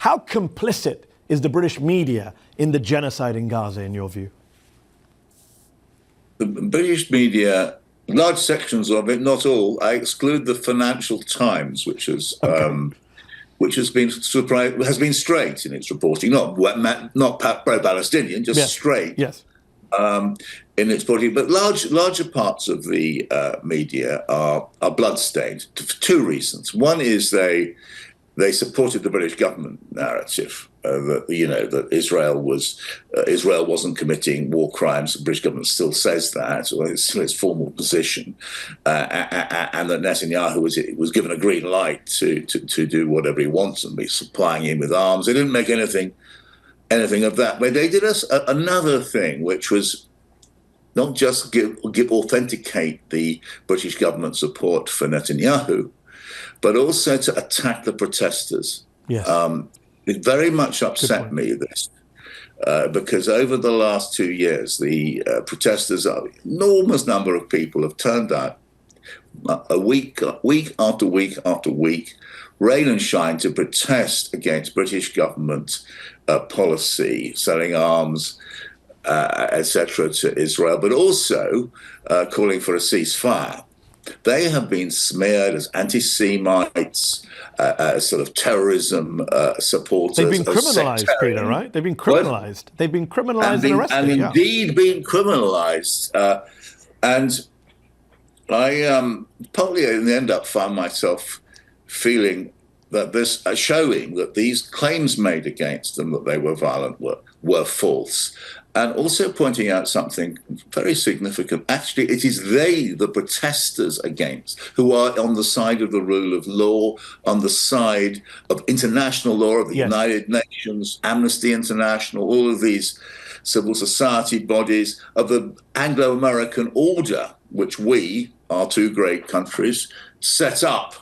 How complicit is the British media in the genocide in Gaza, in your view? The British media, large sections of it, not all. I exclude the Financial Times, which has been straight in its reporting, not pro-Palestinian, just straight. Yes. In its reporting, but larger parts of the media are bloodstained for two reasons. One is they supported the British government narrative that Israel wasn't committing war crimes. The British government still says that, or it's still its formal position, and that Netanyahu was given a green light to do whatever he wants and be supplying him with arms. They didn't make anything of that. But they did another thing, which was not just authenticate the British government support for Netanyahu, but also to attack the protesters. Yes. It very much upset me, this, because over the last 2 years, the protesters, an enormous number of people have turned out week after week after week, rain and shine, to protest against British government policy, selling arms, etc., to Israel, but also calling for a ceasefire. They have been smeared as antisemites, as sort of terrorism supporters. They've been criminalized, Peter, right? They've been criminalized. They've been criminalized and arrested. And indeed being criminalized. And I partly in the end up found myself feeling that this, showing that these claims made against them that they were violent were false. And also pointing out something very significant. Actually, it is they, the protesters who are on the side of the rule of law, on the side of international law, of the United Nations, Amnesty International, all of these civil society bodies, of the Anglo-American order, which we, our two great countries, set up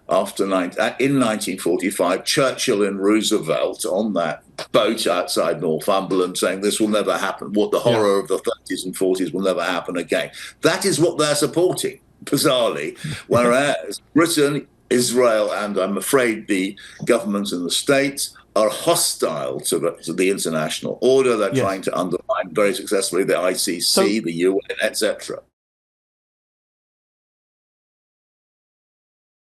in 1945, Churchill and Roosevelt on that boat outside Northumberland saying this will never happen, what the horror of the 30s and 40s will never happen again. That is what they're supporting, bizarrely, whereas Britain, Israel, and I'm afraid the governments in the States are hostile to the international order. They're trying to undermine very successfully the ICC, the UN, etc.